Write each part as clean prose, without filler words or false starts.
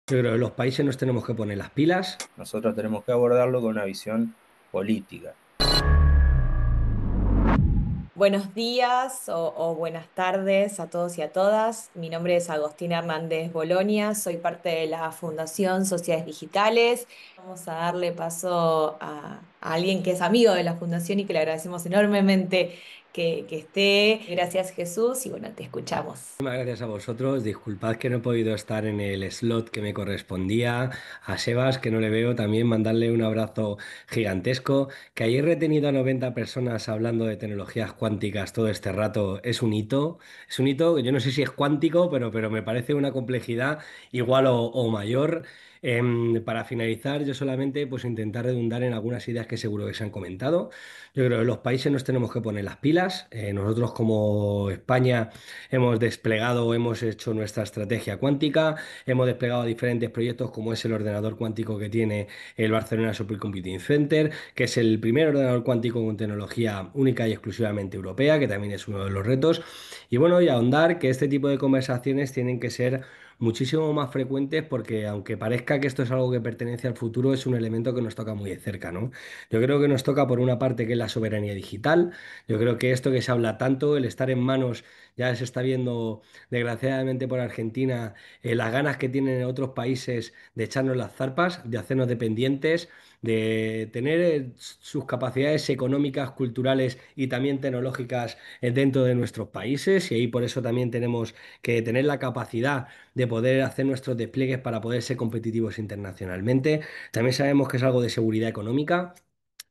Yo creo que los países nos tenemos que poner las pilas. Nosotros tenemos que abordarlo con una visión política. Buenos días o buenas tardes a todos y a todas. Mi nombre es Agostina Hernández Bolonia, soy parte de la Fundación Sociedades Digitales. Vamos a darle paso a alguien que es amigo de la Fundación y que le agradecemos enormemente que esté. Gracias, Jesús, y bueno, te escuchamos. Muchas gracias a vosotros. Disculpad que no he podido estar en el slot que me correspondía. A Sebas, que no le veo, también mandarle un abrazo gigantesco. Que ayer he tenido a 90 personas hablando de tecnologías cuánticas todo este rato es un hito. Es un hito, yo no sé si es cuántico, pero me parece una complejidad igual o mayor. Para finalizar, yo solamente pues intentar redundar en algunas ideas que seguro que se han comentado. Yo creo que los países nos tenemos que poner las pilas. Nosotros como España hemos desplegado, hemos hecho nuestra estrategia cuántica, hemos desplegado diferentes proyectos como es el ordenador cuántico que tiene el Barcelona Supercomputing Center, que es el primer ordenador cuántico con tecnología única y exclusivamente europea, que también es uno de los retos. Y bueno, y ahondar que este tipo de conversaciones tienen que ser muchísimo más frecuentes porque aunque parezca que esto es algo que pertenece al futuro, es un elemento que nos toca muy de cerca, ¿no? Yo creo que nos toca por una parte que es la soberanía digital. Yo creo que esto que se habla tanto, el estar en manos, ya se está viendo desgraciadamente por Argentina, las ganas que tienen otros países de echarnos las zarpas, de hacernos dependientes, de tener sus capacidades económicas, culturales y también tecnológicas dentro de nuestros países. Y ahí por eso también tenemos que tener la capacidad de poder hacer nuestros despliegues para poder ser competitivos internacionalmente. También sabemos que es algo de seguridad económica.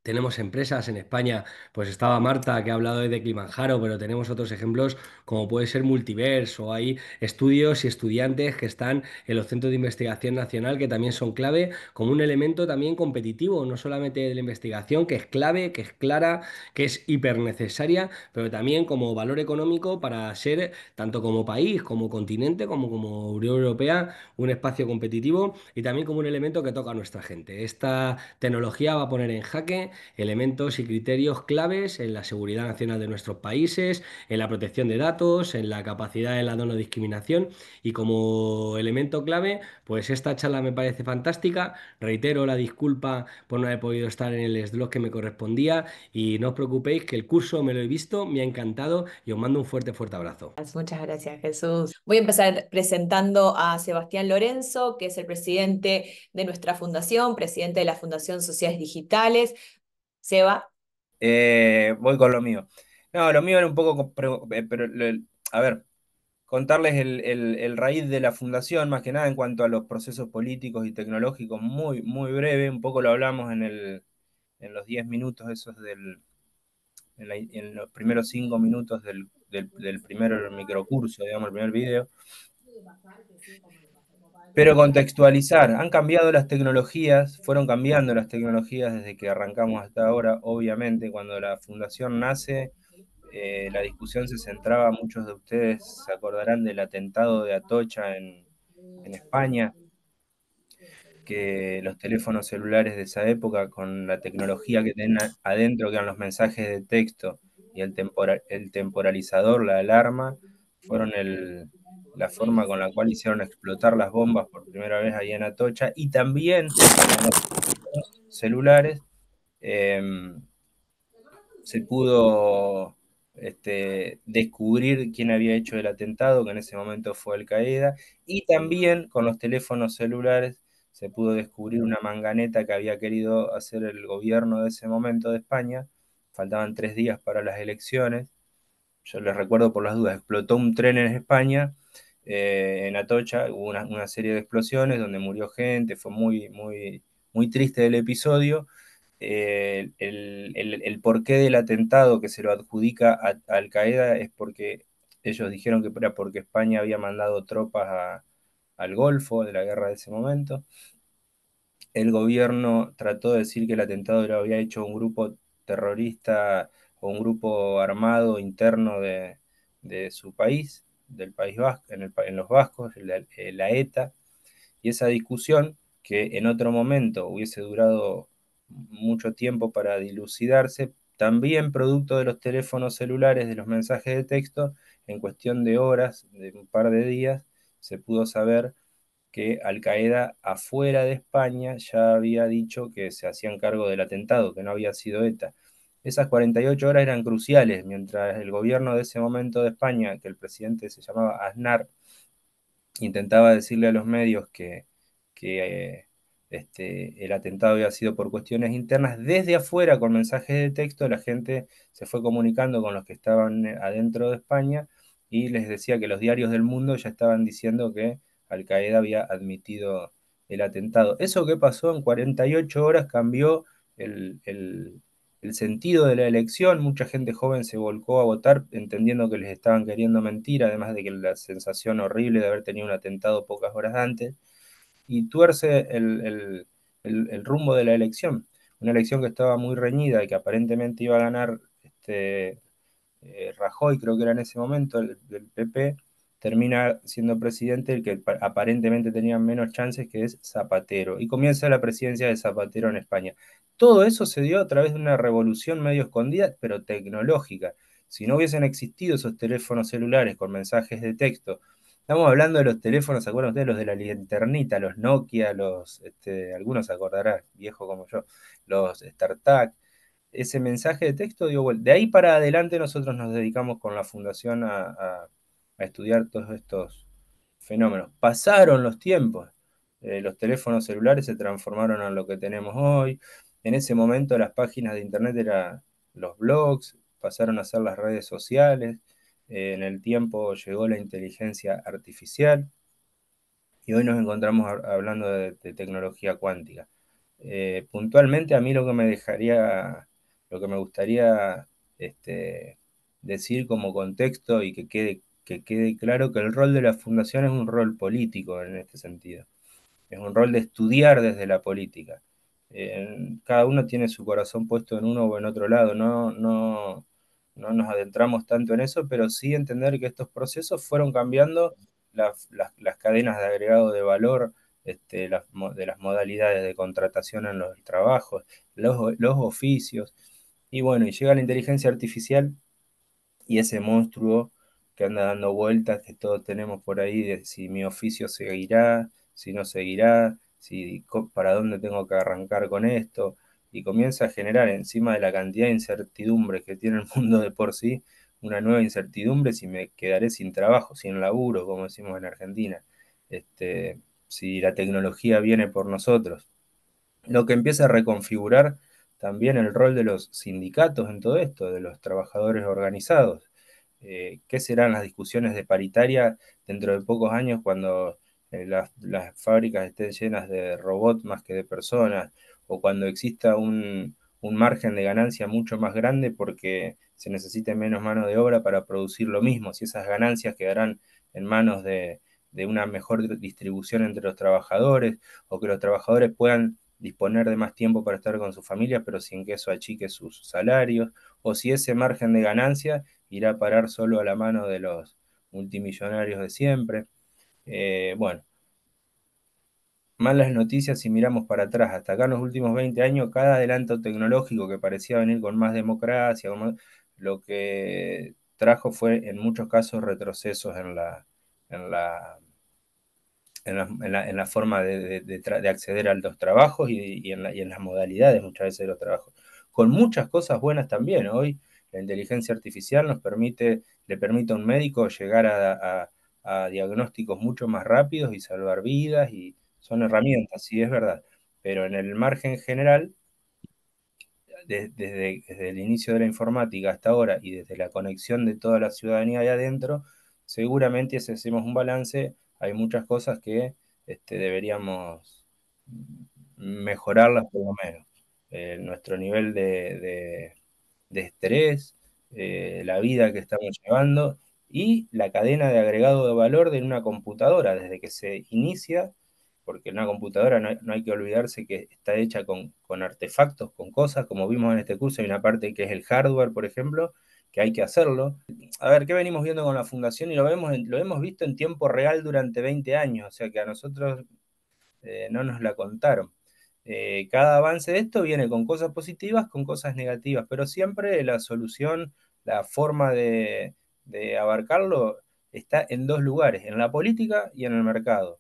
Tenemos empresas en España, pues estaba Marta que ha hablado de Kilimanjaro, pero tenemos otros ejemplos como puede ser Multiverse o hay estudios y estudiantes que están en los centros de investigación nacional que también son clave como un elemento también competitivo, no solamente de la investigación, que es clave, que es clara, que es hiper necesaria, pero también como valor económico para ser, tanto como país, como continente, como Unión Europea, un espacio competitivo y también como un elemento que toca a nuestra gente. Esta tecnología va a poner en jaque elementos y criterios claves en la seguridad nacional de nuestros países, en la protección de datos, en la capacidad de la no discriminación y como elemento clave, pues esta charla me parece fantástica. Reitero la disculpa por no haber podido estar en el slot que me correspondía y no os preocupéis que el curso me lo he visto, me ha encantado y os mando un fuerte, fuerte abrazo. Muchas gracias, Jesús. Voy a empezar presentando a Sebastián Lorenzo, que es el presidente de nuestra fundación, presidente de la Fundación Sociedades Digitales. Seba. Voy con lo mío. No, lo mío era un poco, pero, a ver, contarles el raíz de la fundación, más que nada en cuanto a los procesos políticos y tecnológicos, muy, muy breve, un poco lo hablamos en los 10 minutos esos en los primeros 5 minutos del primer microcurso, digamos, el primer video. Pero contextualizar, han cambiado las tecnologías, fueron cambiando las tecnologías desde que arrancamos hasta ahora, obviamente, cuando la fundación nace, la discusión se centraba, muchos de ustedes se acordarán del atentado de Atocha en España, que los teléfonos celulares de esa época, con la tecnología que tenían adentro, que eran los mensajes de texto y el temporalizador, la alarma, fueron la forma con la cual hicieron explotar las bombas por primera vez ahí en Atocha, y también con los celulares eh, se pudo descubrir quién había hecho el atentado, que en ese momento fue Al Qaeda, y también con los teléfonos celulares se pudo descubrir una manganeta que había querido hacer el gobierno de ese momento de España. Faltaban 3 días para las elecciones. Yo les recuerdo por las dudas, explotó un tren en España, en Atocha, hubo una serie de explosiones donde murió gente, fue muy, muy, muy triste el episodio. El porqué del atentado que se lo adjudica a Al Qaeda es porque ellos dijeron que era porque España había mandado tropas al Golfo de la guerra de ese momento. El gobierno trató de decir que el atentado lo había hecho un grupo terrorista o un grupo armado interno de su país, del País Vasco, en los vascos, la ETA, y esa discusión, que en otro momento hubiese durado mucho tiempo para dilucidarse, también producto de los teléfonos celulares, de los mensajes de texto, en cuestión de horas, de un par de días, se pudo saber que Al Qaeda afuera de España ya había dicho que se hacían cargo del atentado, que no había sido ETA. Esas 48 horas eran cruciales, mientras el gobierno de ese momento de España, que el presidente se llamaba Aznar, intentaba decirle a los medios que el atentado había sido por cuestiones internas. Desde afuera, con mensajes de texto, la gente se fue comunicando con los que estaban adentro de España y les decía que los diarios del mundo ya estaban diciendo que Al Qaeda había admitido el atentado. Eso que pasó en 48 horas cambió el, el el sentido de la elección. Mucha gente joven se volcó a votar entendiendo que les estaban queriendo mentir, además de que la sensación horrible de haber tenido un atentado pocas horas antes, y tuerce el rumbo de la elección. Una elección que estaba muy reñida y que aparentemente iba a ganar Rajoy, creo que era en ese momento, del PP, termina siendo presidente el que aparentemente tenía menos chances, que es Zapatero, y comienza la presidencia de Zapatero en España. Todo eso se dio a través de una revolución medio escondida, pero tecnológica. Si no hubiesen existido esos teléfonos celulares con mensajes de texto, estamos hablando de los teléfonos, ¿se acuerdan ustedes? Los de la linternita, los Nokia, algunos se acordarán, viejo como yo, los StarTAC. Ese mensaje de texto dio vuelta. De ahí para adelante nosotros nos dedicamos con la fundación a estudiar todos estos fenómenos. Pasaron los tiempos, los teléfonos celulares se transformaron en lo que tenemos hoy. En ese momento las páginas de internet eran los blogs, pasaron a ser las redes sociales. En el tiempo llegó la inteligencia artificial y hoy nos encontramos hablando de tecnología cuántica. Puntualmente a mí lo que me gustaría decir como contexto y que quede claro que el rol de la fundación es un rol político en este sentido. Es un rol de estudiar desde la política. Cada uno tiene su corazón puesto en uno o en otro lado. No nos adentramos tanto en eso, pero sí entender que estos procesos fueron cambiando las cadenas de agregado de valor, de las modalidades de contratación en los trabajos, los oficios. Y bueno, y llega la inteligencia artificial y ese monstruo que anda dando vueltas que todos tenemos por ahí, de si mi oficio seguirá, si no seguirá, para dónde tengo que arrancar con esto, y comienza a generar encima de la cantidad de incertidumbres que tiene el mundo de por sí, una nueva incertidumbre si me quedaré sin trabajo, sin laburo, como decimos en Argentina, si la tecnología viene por nosotros, lo que empieza a reconfigurar también el rol de los sindicatos en todo esto, de los trabajadores organizados. ¿Qué serán las discusiones de paritaria dentro de pocos años cuando las fábricas estén llenas de robots más que de personas, o cuando exista un margen de ganancia mucho más grande porque se necesite menos mano de obra para producir lo mismo? Si esas ganancias quedarán en manos de una mejor distribución entre los trabajadores, o que los trabajadores puedan disponer de más tiempo para estar con su familia, pero sin que eso achique sus salarios, o si ese margen de ganancia irá a parar solo a la mano de los multimillonarios de siempre. Bueno, malas noticias si miramos para atrás. Hasta acá en los últimos 20 años, cada adelanto tecnológico que parecía venir con más democracia, lo que trajo fue en muchos casos retrocesos en la en la forma de acceder a los trabajos y en las modalidades muchas veces de los trabajos. Con muchas cosas buenas también. Hoy la inteligencia artificial le permite a un médico llegar a diagnósticos mucho más rápidos y salvar vidas, y son herramientas, sí es verdad. Pero en el margen general, desde el inicio de la informática hasta ahora y desde la conexión de toda la ciudadanía ahí adentro, seguramente si hacemos un balance, hay muchas cosas que deberíamos mejorarlas por lo menos. Nuestro nivel de estrés, la vida que estamos llevando y la cadena de agregado de valor de una computadora desde que se inicia, porque una computadora no hay que olvidarse que está hecha con artefactos, con cosas, como vimos en este curso, hay una parte que es el hardware, por ejemplo, que hay que hacerlo. A ver, ¿qué venimos viendo con la fundación? Y lo hemos visto en tiempo real durante 20 años, o sea que a nosotros no nos la contaron. Cada avance de esto viene con cosas positivas, con cosas negativas, pero siempre la solución, la forma de abarcarlo está en dos lugares, en la política y en el mercado.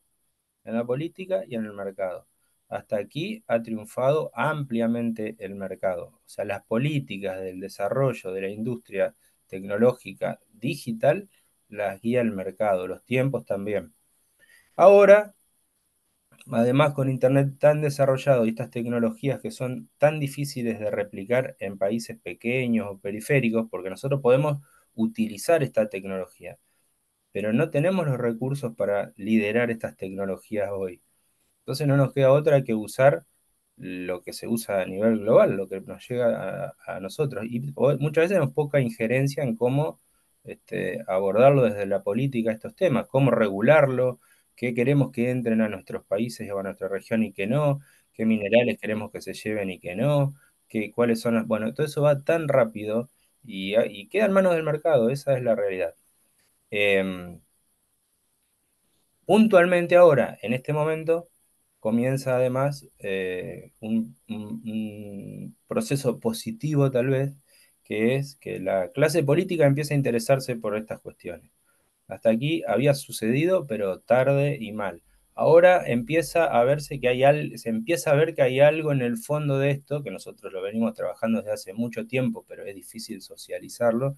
en la política y en el mercado. Hasta aquí ha triunfado ampliamente el mercado. O sea, las políticas del desarrollo de la industria tecnológica digital las guía el mercado, los tiempos también. Ahora, además con Internet tan desarrollado y estas tecnologías que son tan difíciles de replicar en países pequeños o periféricos, porque nosotros podemos utilizar esta tecnología, pero no tenemos los recursos para liderar estas tecnologías hoy. Entonces no nos queda otra que usar lo que se usa a nivel global, lo que nos llega a nosotros. Y muchas veces tenemos poca injerencia en cómo abordarlo desde la política estos temas, cómo regularlo, qué queremos que entren a nuestros países o a nuestra región y qué no, qué minerales queremos que se lleven y qué no, cuáles son las... Bueno, todo eso va tan rápido y queda en manos del mercado, esa es la realidad. Em, Puntualmente ahora, en este momento, comienza además un proceso positivo tal vez, que es que la clase política empieza a interesarse por estas cuestiones. Hasta aquí había sucedido, pero tarde y mal. Ahora empieza a verse que se empieza a ver que hay algo en el fondo de esto, que nosotros lo venimos trabajando desde hace mucho tiempo, pero es difícil socializarlo,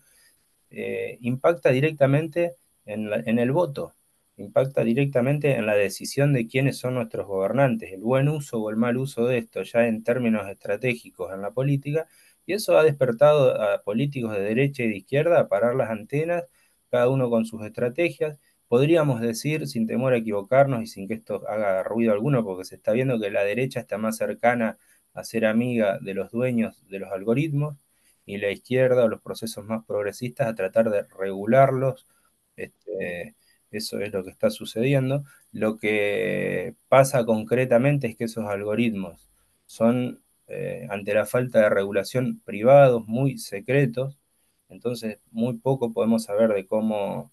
impacta directamente en el voto, impacta directamente en la decisión de quiénes son nuestros gobernantes, el buen uso o el mal uso de esto ya en términos estratégicos en la política, y eso ha despertado a políticos de derecha y de izquierda a parar las antenas, cada uno con sus estrategias. Podríamos decir, sin temor a equivocarnos y sin que esto haga ruido alguno, porque se está viendo que la derecha está más cercana a ser amiga de los dueños de los algoritmos, y la izquierda o los procesos más progresistas a tratar de regularlos. Este, Eso es lo que está sucediendo. Lo que pasa concretamente es que esos algoritmos son, ante la falta de regulación, privados, muy secretos, entonces muy poco podemos saber de cómo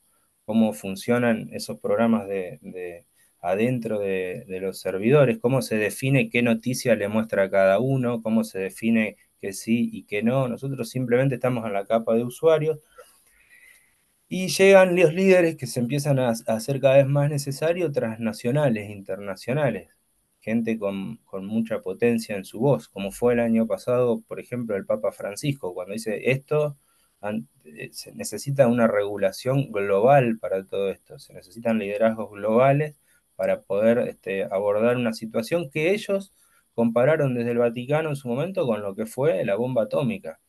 funcionan esos programas adentro de los servidores, cómo se define qué noticia le muestra a cada uno, cómo se define que sí y que no. Nosotros simplemente estamos en la capa de usuarios y llegan los líderes que se empiezan a hacer cada vez más necesarios, transnacionales, internacionales, gente con mucha potencia en su voz, como fue el año pasado, por ejemplo, el Papa Francisco, cuando dice esto, se necesita una regulación global para todo esto, se necesitan liderazgos globales para poder abordar una situación que ellos compararon desde el Vaticano en su momento con lo que fue la bomba atómica,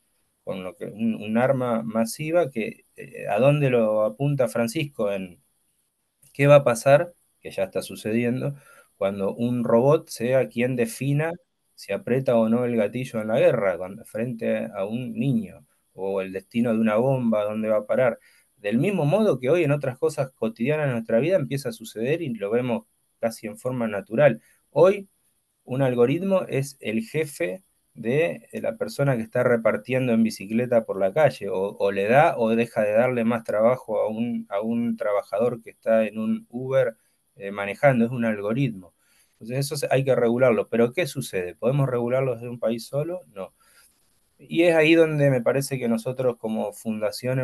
con lo que un arma masiva que a dónde lo apunta Francisco en qué va a pasar, que ya está sucediendo, cuando un robot sea quien defina si aprieta o no el gatillo en la guerra, frente a un niño, o el destino de una bomba, dónde va a parar. Del mismo modo que hoy en otras cosas cotidianas de nuestra vida empieza a suceder y lo vemos casi en forma natural. Hoy un algoritmo es el jefe de la persona que está repartiendo en bicicleta por la calle, o le da o deja de darle más trabajo a un trabajador que está en un Uber manejando, es un algoritmo. Entonces eso hay que regularlo, pero ¿qué sucede? ¿Podemos regularlo desde un país solo? No. Y es ahí donde me parece que nosotros como fundación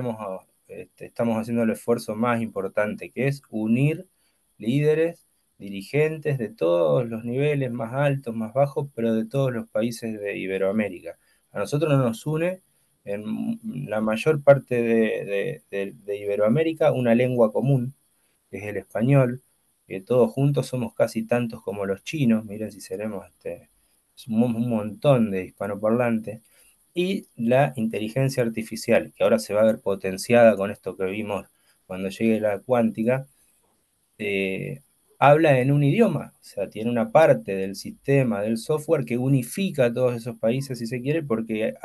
estamos haciendo el esfuerzo más importante, que es unir líderes, dirigentes de todos los niveles, más altos, más bajos, pero de todos los países de Iberoamérica. A nosotros nos une en la mayor parte de Iberoamérica una lengua común, que es el español, que todos juntos somos casi tantos como los chinos, miren si seremos somos un montón de hispanoparlantes, y la inteligencia artificial, que ahora se va a ver potenciada con esto que vimos cuando llegue la cuántica, eh, habla en un idioma, o sea, tiene una parte del sistema, del software que unifica a todos esos países, si se quiere, porque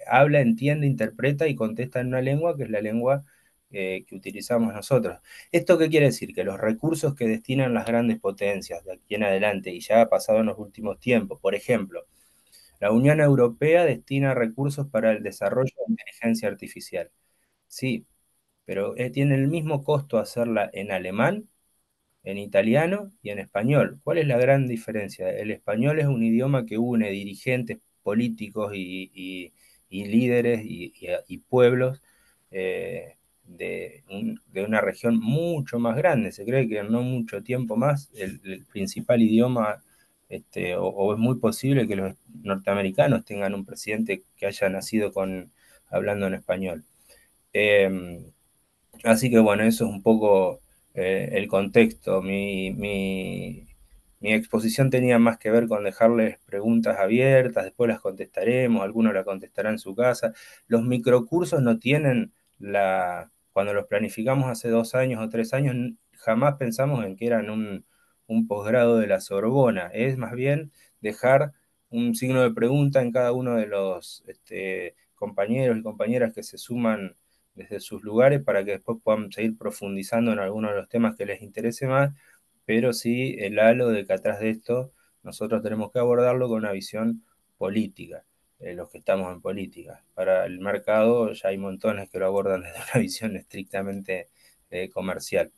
habla, entiende, interpreta y contesta en una lengua que es la lengua que utilizamos nosotros. ¿Esto qué quiere decir? Que los recursos que destinan las grandes potencias de aquí en adelante, y ya ha pasado en los últimos tiempos, por ejemplo, la Unión Europea destina recursos para el desarrollo de inteligencia artificial. Sí, pero tiene el mismo costo hacerla en alemán, en italiano y en español. ¿Cuál es la gran diferencia? El español es un idioma que une dirigentes políticos y líderes y pueblos, de una región mucho más grande. Se cree que en no mucho tiempo más el principal idioma, o es muy posible que los norteamericanos tengan un presidente que haya nacido hablando en español. Así que bueno, eso es un poco el contexto. Mi exposición tenía más que ver con dejarles preguntas abiertas, después las contestaremos, algunos la contestarán en su casa. Los microcursos no tienen cuando los planificamos hace 2 años o 3 años, jamás pensamos en que eran un posgrado de la Sorbona. Es más bien dejar un signo de pregunta en cada uno de los compañeros y compañeras que se suman desde sus lugares para que después puedan seguir profundizando en algunos de los temas que les interese más, pero sí el halo de que atrás de esto nosotros tenemos que abordarlo con una visión política, los que estamos en política. Para el mercado ya hay montones que lo abordan desde una visión estrictamente comercial.